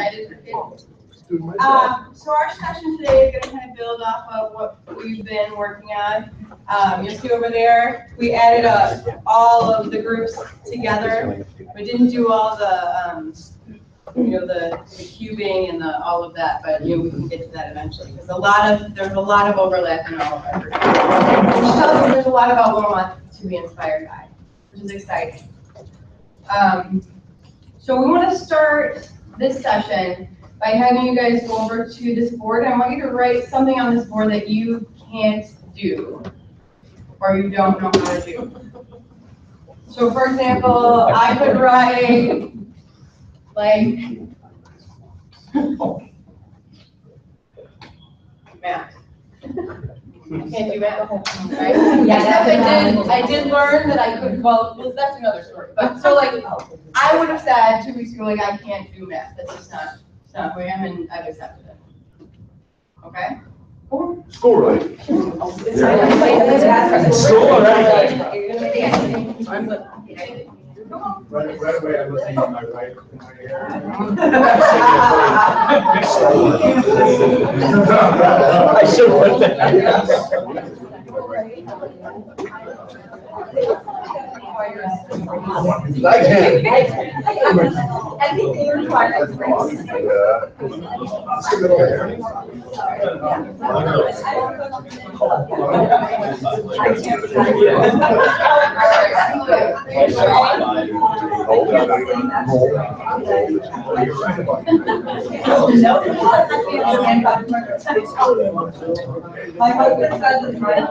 excited for kids. So our session today is going to kind of build off of what we've been working on. You'll see over there, we added all of the groups together. We didn't do all the, the cubing and all of that, but we can get to that eventually because there's a lot of overlap in all of our groups. Which tells us there's a lot about what I want to be inspired by, which is exciting. So we want to start this session by having you guys go over to this board. I want you to write something on this board that you can't do or you don't know how to do. So for example, I could write like math. I can't do math, right? Yeah, I did learn that I could, well, that's another story. But so like, I would have said 2 weeks ago, like, I can't do math. That's just not who I am, and I've accepted it. Okay? School, right? Right away, I'm looking at my right. I should put that. I can. Everything requires My husband says it's right.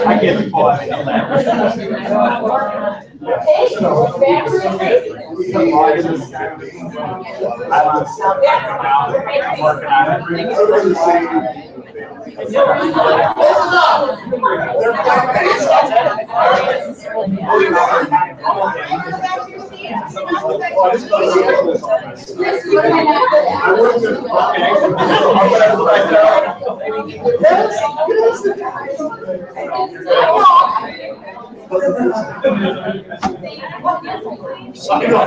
I get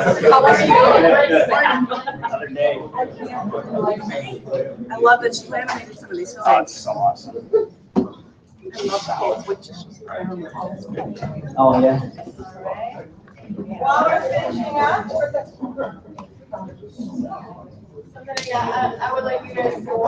I'm working on it. I love that she laminated some of these things. Oh, it's so awesome. I love the whole switches. Oh, yeah. While we're finishing up, I would like you guys to go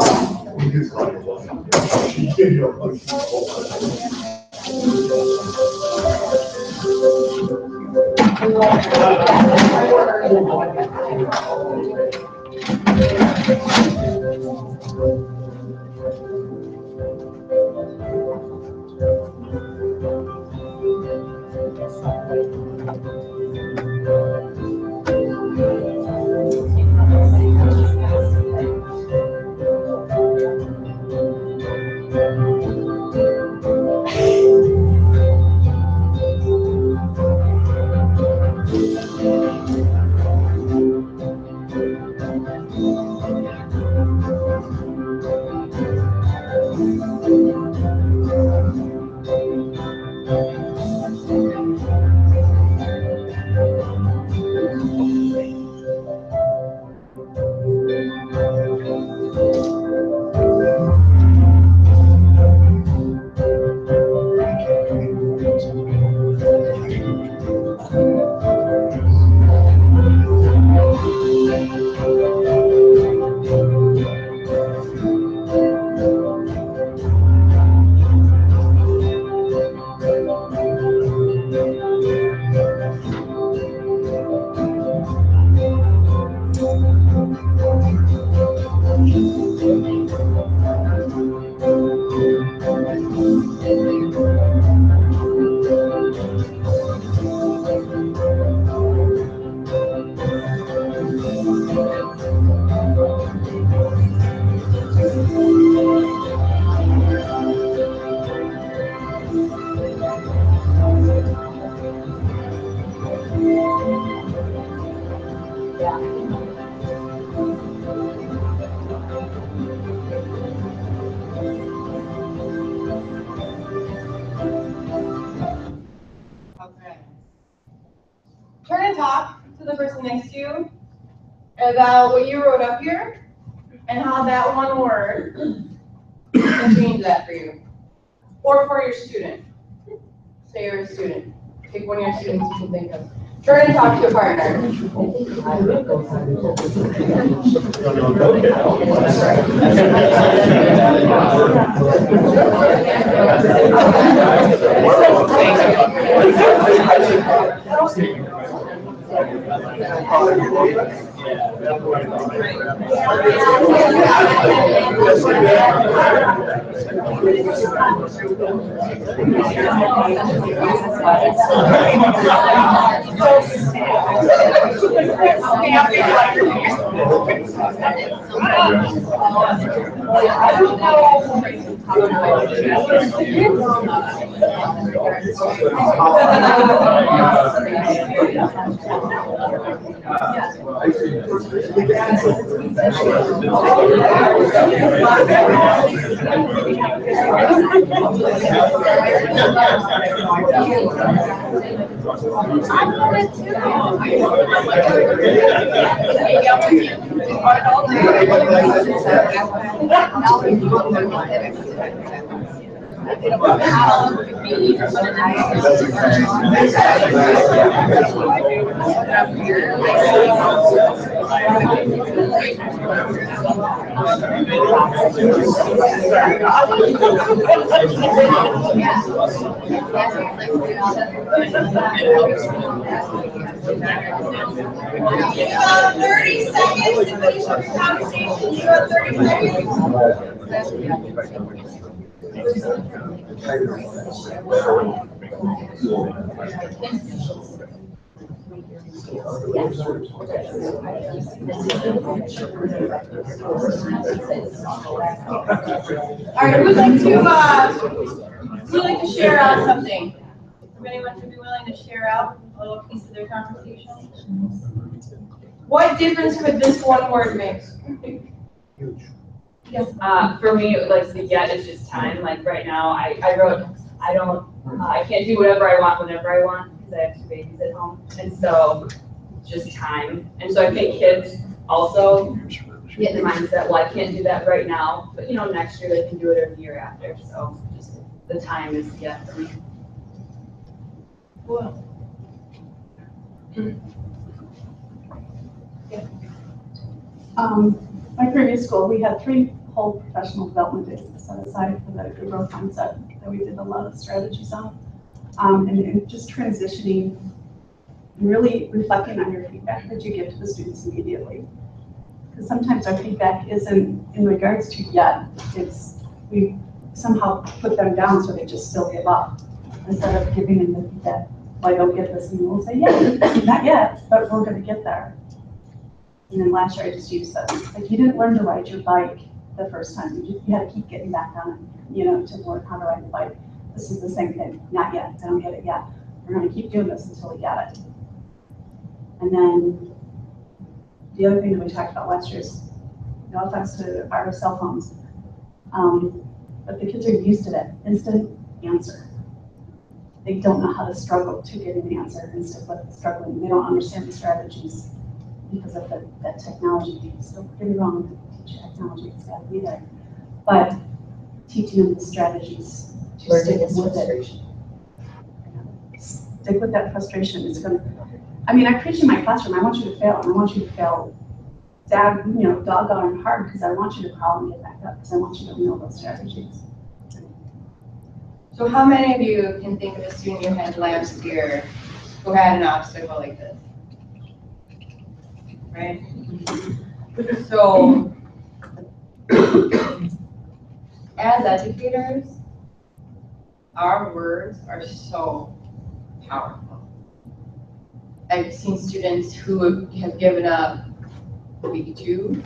Okay. Turn and talk to the person next to you about what you wrote up here and how that one word can change that for you. Or for your student. Say you're a student. Pick one of your students you can think of. Turn and talk to a partner. You have 30 seconds to finish up the conversation. You have 30 All right, who'd like to share out something? If anyone would be willing to share out a little piece of their conversation? What difference could this one word make? Yes. For me, like the get is just time. Like right now, I wrote, I can't do whatever I want whenever I want because I have 2 babies at home, and so just time. And so I think kids also get the mindset, well, I can't do that right now, but next year they can do it or the year after. So just the time is the get for me. Cool. My previous school, we had 3 whole professional development days set aside for the growth mindset that we did a lot of strategies on. And just transitioning and really reflecting on your feedback that you give to the students immediately. Because sometimes our feedback isn't in regards to yet, it's we somehow put them down so they just still give up. Instead of giving them the feedback, well, I don't get this, and we'll say, yeah, not yet, but we're gonna get there. And then last year I just used that. Like you didn't learn to ride your bike the first time. You had to keep getting back on it, to learn how to ride the bike. This is the same thing. Not yet. I don't get it yet. We're going to keep doing this until we get it. And then the other thing that we talked about last year is no offense to our cell phones, but the kids are used to that instant answer. They don't know how to struggle to get an answer instead of struggling. They don't understand the strategies because of that technology piece. Don't get me wrong, teach technology, it's got to be there. But teaching them the strategies to stick with it. Stick with that frustration. It's going to, I preach in my classroom, I want you to fail, and I want you to fail doggone hard, because I want you to crawl and get back up, because I want you to know those strategies. So how many of you can think of a student you had last year who had an obstacle like this? Right? So, as educators, our words are so powerful. I've seen students who have given up week 2,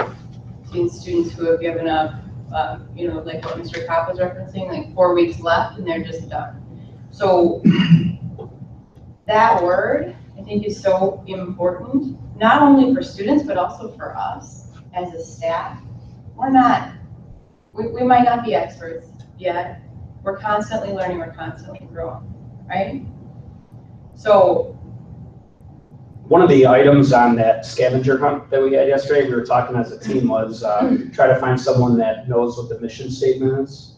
seen students who have given up, like what Mr. Kopp was referencing, like 4 weeks left and they're just done. So that word, I think, is so important not only for students, but also for us as a staff. We're not, we might not be experts yet. We're constantly learning, we're constantly growing, right? So, one of the items on that scavenger hunt that we had yesterday, we were talking as a team, was try to find someone that knows what the mission statement is.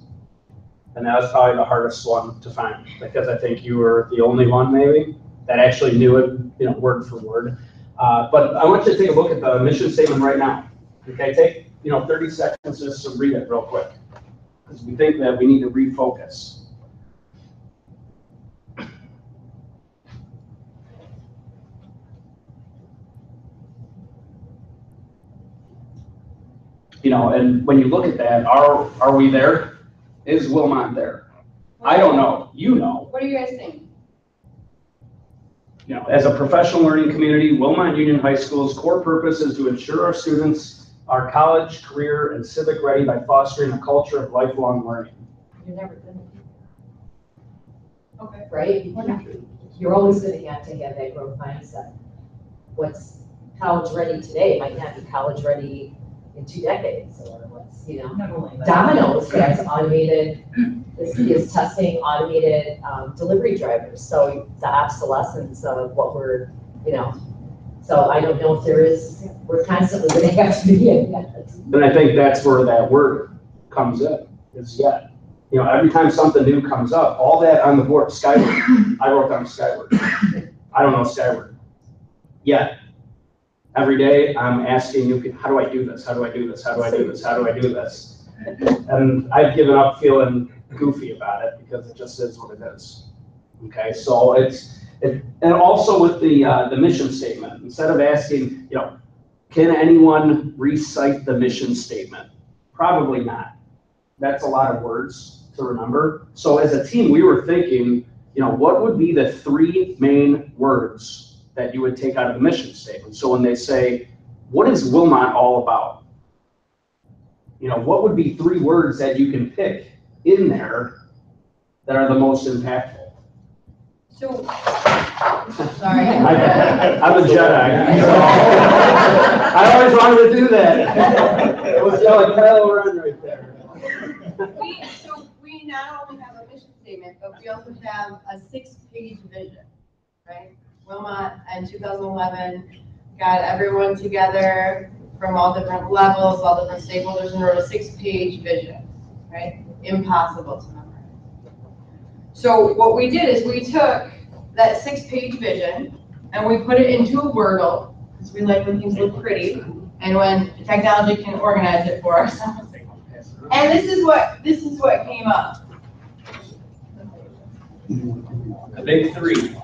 And that was probably the hardest one to find, because I think you were the only one maybe that actually knew it, word for word. But I want you to take a look at the mission statement right now. Okay, take 30 seconds just to read it real quick, because we think that we need to refocus. And when you look at that, are we there? Is Wilmot there? I don't know. You know. what do you guys think? As a professional learning community, Wilmot Union High School's core purpose is to ensure our students are college, career, and civic ready by fostering a culture of lifelong learning. You're never gonna, Okay. right? You're always gonna have to have that growth mindset. What's college ready today might not be college ready in 2 decades, or what's, Domino's has automated, is testing automated delivery drivers. So the obsolescence of what we're, so I don't know if there is, we're constantly gonna have to be in that. And I think that's where that word comes in, is yet. Every time something new comes up, all that on the board, Skyward, I wrote down Skyward. I don't know Skyward. Yet, every day I'm asking you, how do I do this? How do I do this? How do I do this? How do I do this? And I've given up feeling goofy about it, because it just is what it is. Okay, so and also with the mission statement, instead of asking, can anyone recite the mission statement? Probably not. That's a lot of words to remember. So as a team, we were thinking, what would be the 3 main words that you would take out of the mission statement? So when they say, what is Wilmot all about? What would be 3 words that you can pick in there that are the most impactful? So, sorry. I'm a Jedi. I always wanted to do that. It was like Kylo Ren right there. We not only have a mission statement, but we also have a 6-page vision, right? Wilmot in 2011 got everyone together from all different levels, all different stakeholders, and wrote a 6-page vision, right? Impossible to memorize. So what we did is we took that 6-page vision and we put it into a Wordle, because we like when things look pretty, and when technology can organize it for us. And this is what came up. The big 3.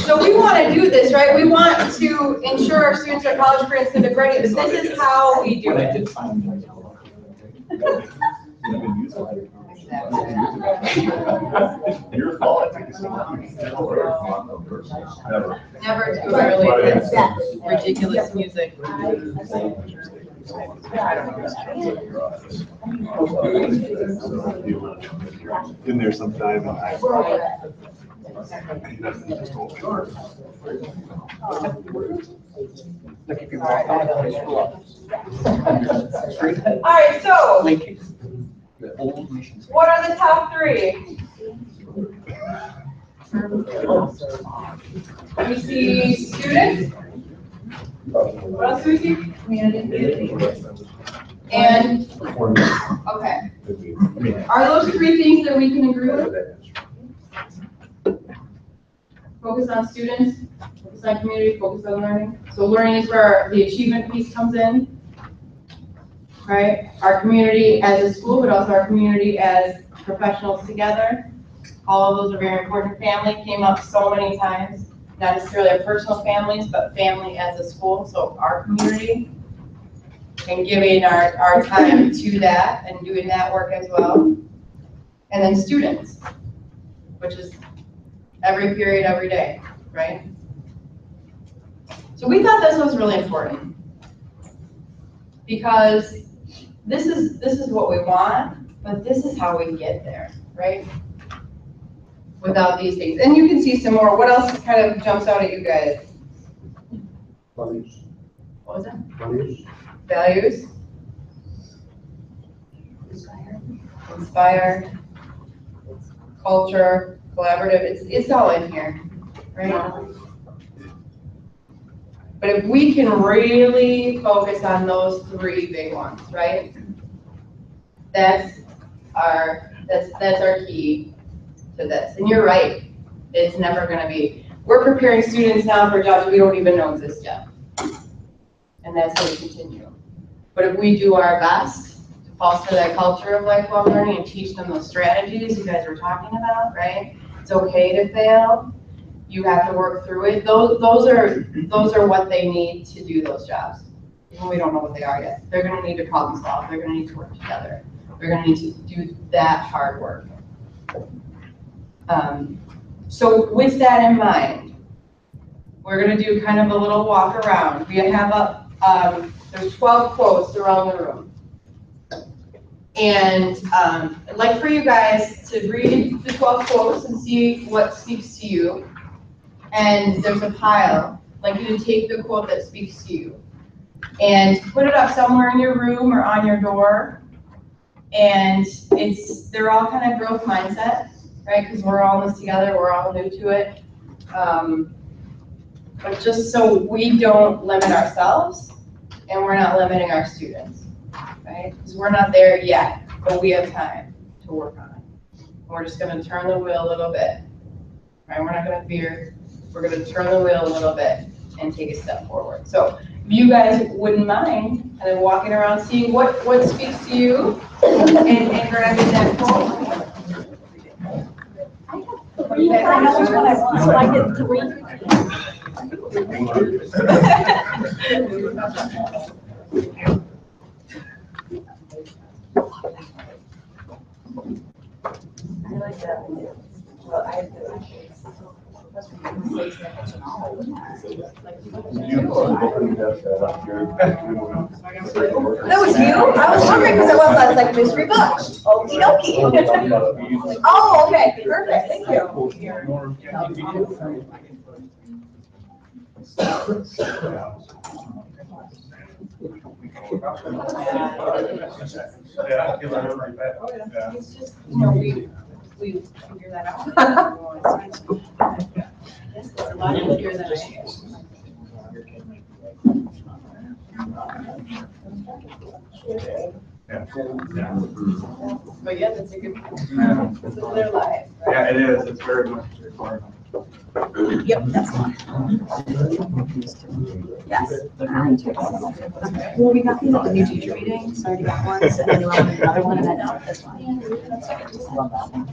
So we want to do this, right? We want to ensure our students are college, career, and civic ready, but this is how we do it. Your fault. Never too early. It's ridiculous music. In there sometime, and I. All right, so what are the top 3? We see students. What else do we see? Community. And, okay. Are those 3 things that we can agree with? Focus on students, focus on community, focus on learning. So learning is where the achievement piece comes in, right? Our community as a school, but also our community as professionals together. All of those are very important. Family came up so many times, not necessarily our personal families, but family as a school, so our community. And giving our time to that and doing that work as well. And then students, which is every period, every day, right? So we thought this was really important because this is what we want, but this is how we get there, right? without these things. And you can see some more. What else kind of jumps out at you guys? What was that? Values. Inspire. Culture, collaborative, it's all in here, right? But if we can really focus on those three big ones, right? That's our key to this. And you're right, it's never gonna be. We're preparing students now for jobs we don't even know exist yet. And that's how we continue. But if we do our best to foster that culture of lifelong learning and teach them those strategies you guys were talking about, right? It's okay to fail. You have to work through it. Those are what they need to do those jobs. Even we don't know what they are yet. They're gonna need to problem solve. They're gonna need to work together. They're gonna need to do that hard work. So with that in mind, we're gonna do kind of a little walk around. We have up, there's 12 quotes around the room. And I'd like for you guys to read the 12 quotes and see what speaks to you. And there's a pile. I'd like you to take the quote that speaks to you and put it up somewhere in your room or on your door. And they're all kind of growth mindset, right? Because we're all in this together, we're all new to it. But just so we don't limit ourselves and we're not limiting our students, right? Because we're not there yet, but we have time to work on it. We're just gonna turn the wheel a little bit, right? We're not gonna veer, we're gonna turn the wheel a little bit and take a step forward. So if you guys wouldn't mind kind of walking around, seeing what speaks to you and grabbing that quote. I know which one I want, so I get 3. I like that. Well, I have to. That was you? I was wondering because it was like mystery book. Okie dokie. Oh, okay, perfect, thank you. It's just, we figure that out. It's a lot easier than I But yeah, that's a good, this is their life. Yeah, it is, it's very much required. Yep, that's fine. Yes. Well, we got the new teacher meeting, so I already got one, and then we'll have another one, and then no, that's fine. Love that one.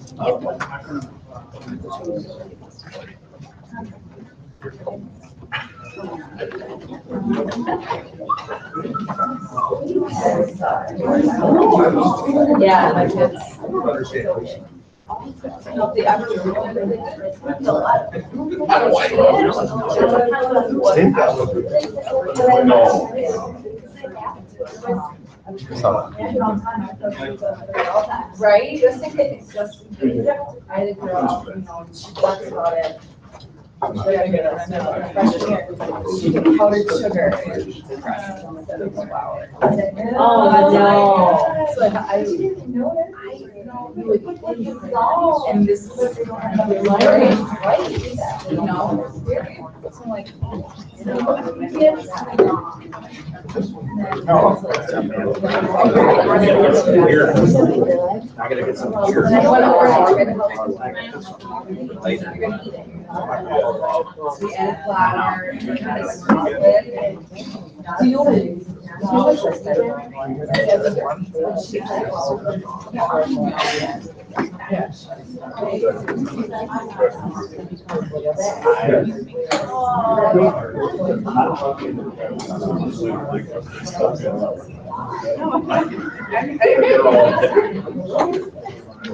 Yeah, my kids. Right? Just in case, I had a girl, she talks about it. Powdered sugar. Oh, no. So I didn't know that. And this is learning, right? You know? So I'm like, I gotta get some beer. I went over and later. We added flour and kind of small bit. Do you know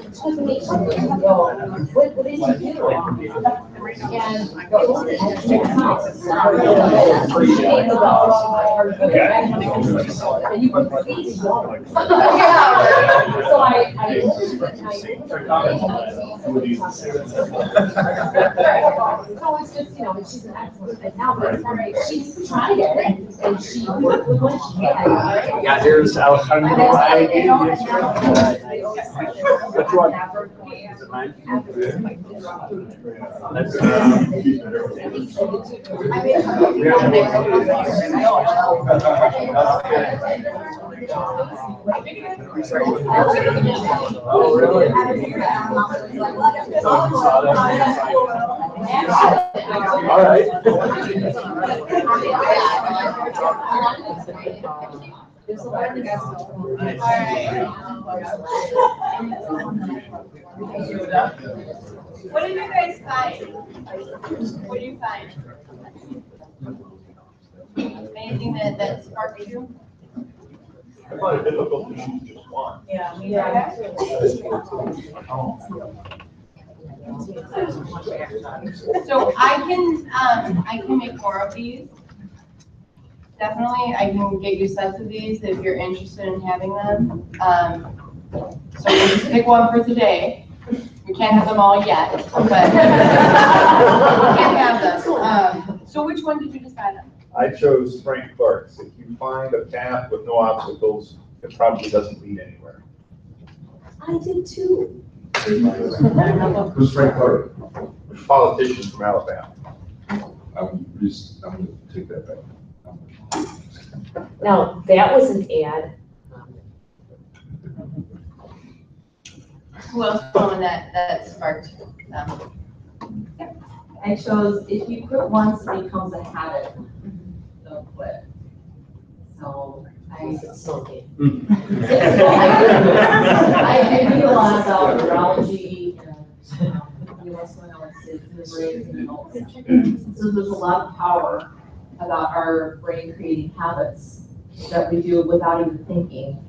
What did you do? So it's just, you know, she's an excellent, and now, but she's tried it, and she, with what she had. Yeah, here's Alejandro. Which one? Is it mine? That's, oh, really? All right. What did you guys find? What did you find? Anything that sparked you? I find it difficult to choose just one. Yeah. So I can make more of these. Definitely, I can get you sets of these if you're interested in having them. So we'll just pick one for today. We can't have them all yet, but we can have them. So which one did you decide on? I chose Frank Clark's. If you find a path with no obstacles, it probably doesn't lead anywhere. I did too. Who's Frank Clark? Politician from Alabama. I'm gonna take that back. Now, that was an ad. Who else found that sparked them? I chose, if you quit once, it becomes a habit, don't quit. So I read a lot about neurology and what's going on with the brain and emotions. So there's a lot of power about our brain creating habits that we do without even thinking.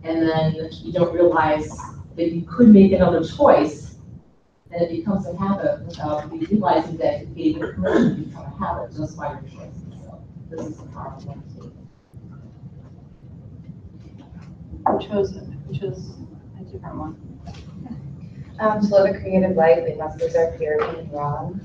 And then you don't realize that you could make another choice, and it becomes a habit without you realizing that you gave your permission to become a habit just by your choices. So this is a powerful one. Who chose a different one? To live a creative life, we must preserve fear of being wrong.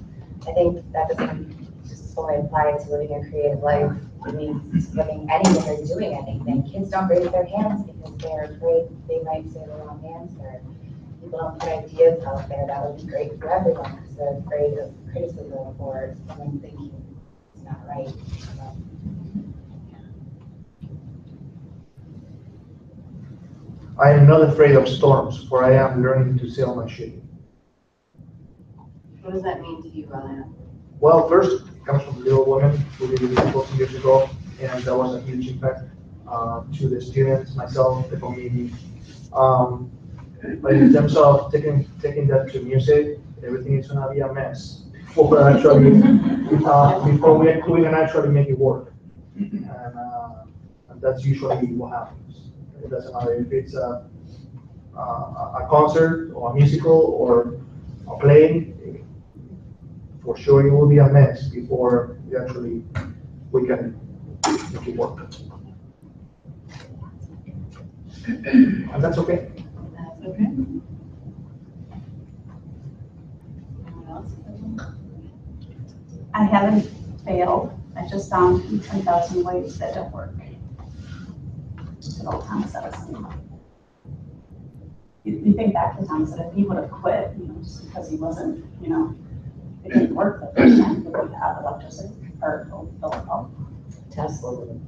I think that doesn't just fully apply to living a creative life. It means living anything or doing anything. Kids don't raise their hands because they're afraid they might say the wrong answer. People don't put ideas out there that would be great for everyone because they're afraid of criticism or someone thinking it's not right. So, I am not afraid of storms, for I am learning to sail my ship. What does that mean to you, Ryan? Well, first, it comes from Little Women, who did it 12 years ago, and that was a huge impact to the students, myself, the community. But in terms of taking that to music, everything is gonna be a mess before we can actually make it work. And that's usually what happens. It doesn't matter if it's a concert or a musical or a play. For sure, it will be a mess before we can make it work. And that's okay. That's okay. Anyone else? I haven't failed. I just found 10,000 ways that don't work. It all Thomas Edison. You think back to Thomas Edison, if he would have quit, just because he wasn't, it didn't work the first time, he would have electricity or Philip. Tesla would have.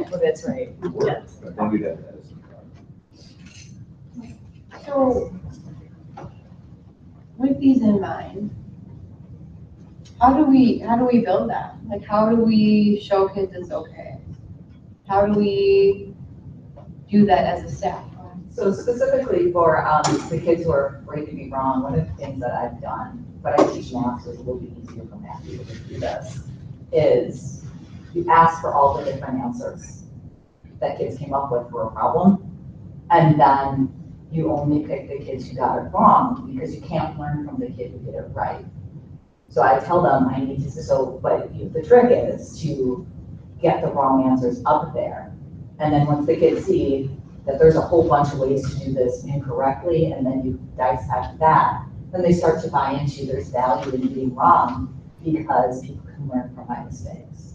Well, that's right. Yes. So, with these in mind, how do we build that? Like, how do we show kids it's okay? How do we do that as a staff? So specifically for the kids who are afraid to be wrong, one of the things that I've done, but I teach math, so it's a little bit easier for math people to do this, is you ask for all the different answers that kids came up with for a problem, and then you only pick the kids who got it wrong because you can't learn from the kid who did it right. So I tell them I need to, but the trick is to get the wrong answers up there. And then once the kids see that there's a whole bunch of ways to do this incorrectly, and then you dissect that, then they start to buy into there's value in being wrong because people can learn from my mistakes.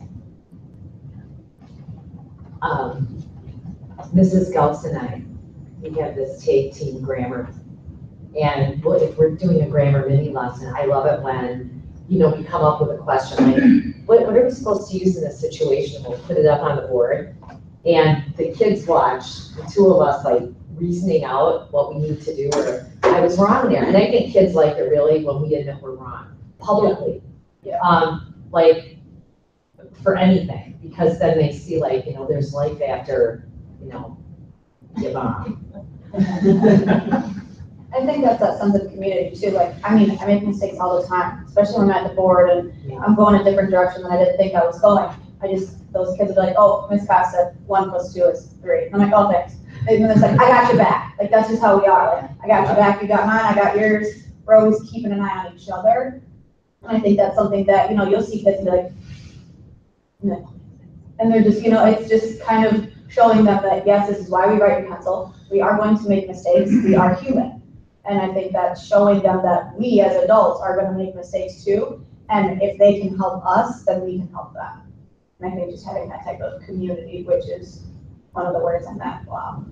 Mrs. Gauss and I, we have this take team grammar. And if we're doing a grammar mini lesson, I love it when, we come up with a question like, what are we supposed to use in this situation? We'll put it up on the board. And the kids watch the two of us like reasoning out what we need to do, or I was wrong there. And I think kids like it really when we admit we're wrong publicly. Yeah. Like for anything, because then they see like, there's life after, give on. I think that's that sense of community too. Like, I make mistakes all the time, especially when I'm at the board and I'm going a different direction than I didn't think I was going. Those kids will be like, oh, Ms. Cox said 1 + 2 is 3. And I'm like, oh, thanks. And then it's like, I got your back. Like, that's just how we are. Like, I got your back, you got mine, I got yours. We're always keeping an eye on each other. And I think that's something that, you'll see kids be like, no. And they're just, it's just kind of showing them that, yes, this is why we write in pencil. We are going to make mistakes. We are human. And I think that's showing them that we as adults are going to make mistakes too. And if they can help us, then we can help them. And I think just having that type of community, which is one of the words in that law.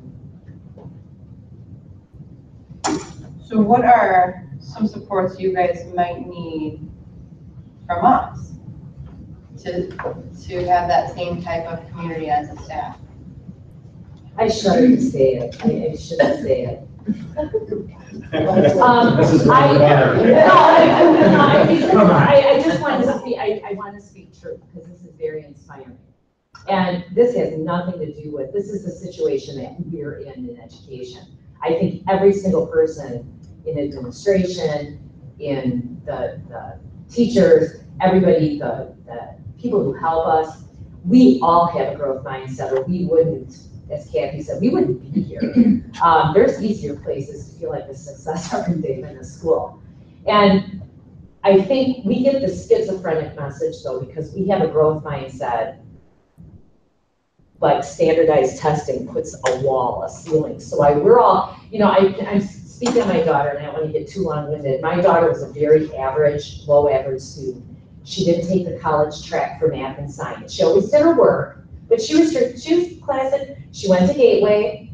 So what are some supports you guys might need from us to have that same type of community as a staff? I shouldn't say it. I shouldn't say it. I just want to speak, I want to speak truth because this is very inspiring. And this has nothing to do with, this is the situation that we're in education. I think every single person in administration, in the teachers, everybody, the people who help us, we all have a growth mindset or we wouldn't, as Kathy said, we wouldn't be here. There's easier places to feel like a success every day than a school. And I think we get the schizophrenic message though, because we have a growth mindset, but standardized testing puts a wall, a ceiling. So we're all, I'm speaking of my daughter and I don't want to get too long-winded. My daughter was a very average, low average student. She didn't take the college track for math and science. She always did her work, but she was classic. She went to Gateway,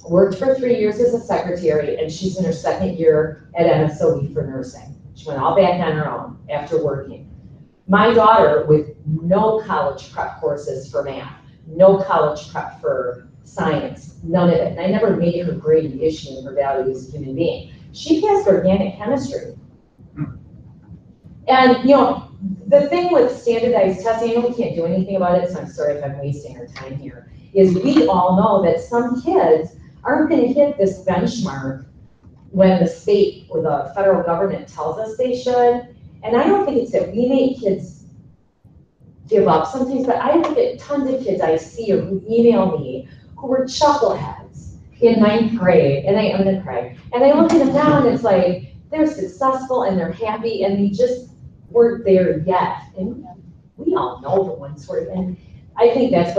worked for 3 years as a secretary, and she's in her 2nd year at MSOE for nursing. She went all back on her own after working. My daughter, with no college prep courses for math, no college prep for science, none of it. And I never made her grade an issue in her value as a human being. She passed organic chemistry. And the thing with standardized testing, I know we can't do anything about it, so I'm sorry if I'm wasting our time here, is we all know that some kids aren't going to hit this benchmark when the state or the federal government tells us they should. And I don't think it's that we make kids give up sometimes, but I look at tons of kids I see or who email me who were chuckleheads in 9th grade, and I'm gonna cry. And I look at them now and it's like, they're successful and they're happy and they just weren't there yet. And we all know the ones where, and I think that's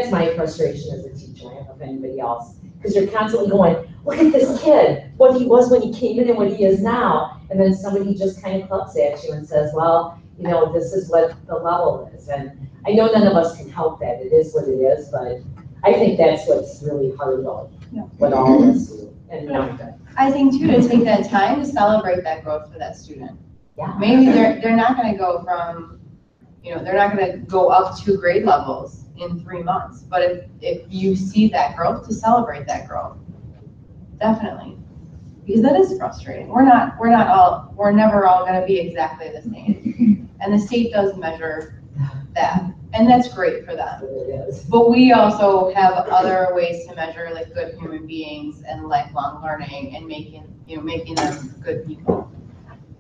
my frustration as a teacher. I don't know if anybody else, because you're constantly going, look at this kid, what he was when he came in and what he is now. And then somebody just kind of clucks at you and says, well, this is what the level is. And I know none of us can help that. It is what it is, but I think that's what's really hard about what all of us do. And I think too, to take that time to celebrate that growth for that student. Yeah. Maybe they're not going to go from, they're not going to go up 2 grade levels in 3 months. But if you see that growth, to celebrate that growth, definitely, because that is frustrating. We're never all going to be exactly the same, and the state does measure that, and that's great for them. But we also have other ways to measure like good human beings and lifelong learning and making them good people.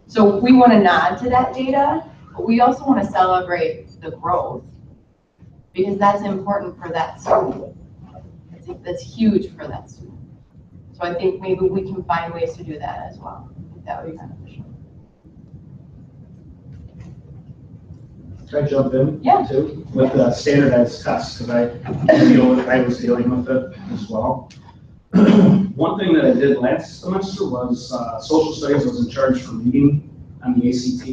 So we want to nod to that data, but we also want to celebrate the growth, because that's important for that student. That's huge for that student. So I think maybe we can find ways to do that as well. I think that would be beneficial. Can I jump in? Yeah. Too, with the standardized tests, because I was dealing with it as well. One thing that I did last semester was, social studies was in charge for reading on the ACT.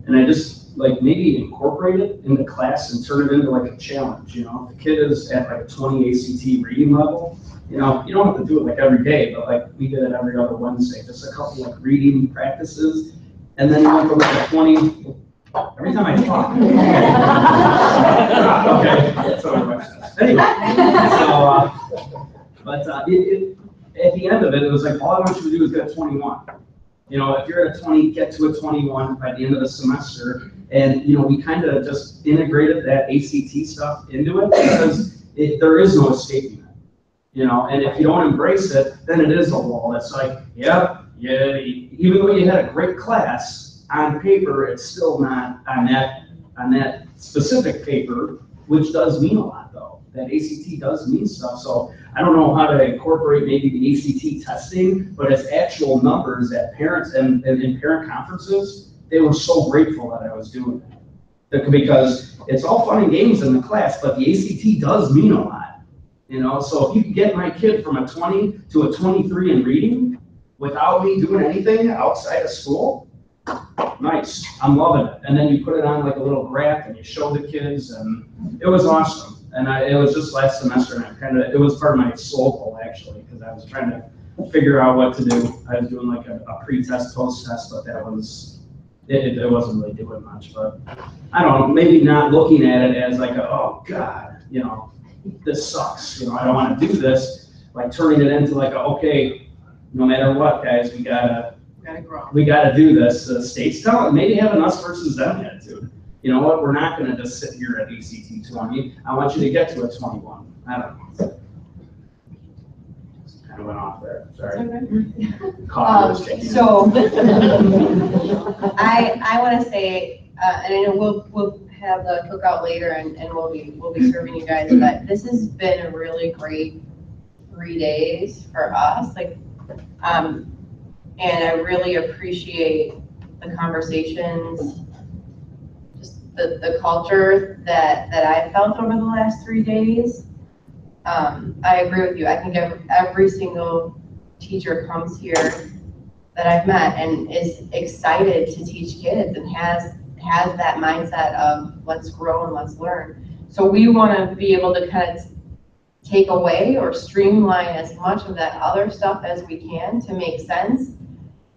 And I just like maybe incorporate it into class and turn it into like a challenge, you know? If the kid is at like a 20 ACT reading level, you know, you don't have to do it like every day, but like we did it every other Wednesday, just a couple like reading practices. And then you went from like a 20, every time I talk. Okay, so anyway, so, but at the end of it, it was like, all I want you to do is get a 21. You know, if you're at a 20, get to a 21 by the end of the semester. And, you know, we kind of just integrated that ACT stuff into it because there is no escaping it. You know, and if you don't embrace it, then it is a wall. It's like, yeah, even though you had a great class, on paper, it's still not on that specific paper, which does mean a lot though. That ACT does mean stuff. So I don't know how to incorporate maybe the ACT testing, but it's actual numbers that parents and in parent conferences, they were so grateful that I was doing it. Because it's all fun and games in the class, but the ACT does mean a lot. You know, so if you can get my kid from a 20 to a 23 in reading without me doing anything outside of school, nice, I'm loving it. And then you put it on like a little graph and you show the kids, and it was awesome. And it was just last semester, and it was part of my soul goal actually, because I was trying to figure out what to do. I was doing like a pre-test, post-test, but that was, it wasn't really doing much. But I don't know, maybe not looking at it as like, oh God, you know, this sucks. You know, I don't want to do this. Like turning it into like, okay, no matter what, guys, we gotta do this. The state's telling, maybe have an us versus them attitude. You know what? We're not going to just sit here at ACT 20. I want you to get to a 21. I don't know. Kind of went off there. Sorry. So I want to say, and I know we'll have the cookout later, and we'll be serving you guys. But this has been a really great 3 days for us. Like, and I really appreciate the conversations. The culture that I felt over the last 3 days. I agree with you. I think every single teacher comes here that I've met and is excited to teach kids and has that mindset of let's grow and let's learn. So we want to be able to kind of take away or streamline as much of that other stuff as we can to make sense,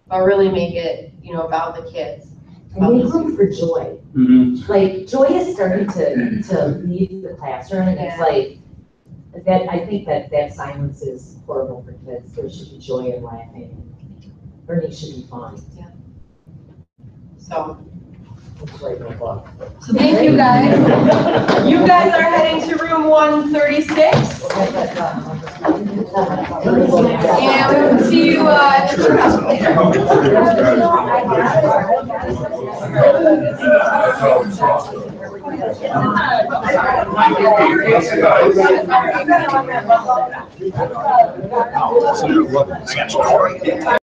but really make it, you know, about the kids. And make room for joy. Mm-hmm. Like joy is starting to leave the classroom, and it's like that. I think that silence is horrible for kids. There should be joy and laughing. Learning should be fun. Yeah. So write my book. So thank you guys. You guys are heading to room 136. And we will see you at the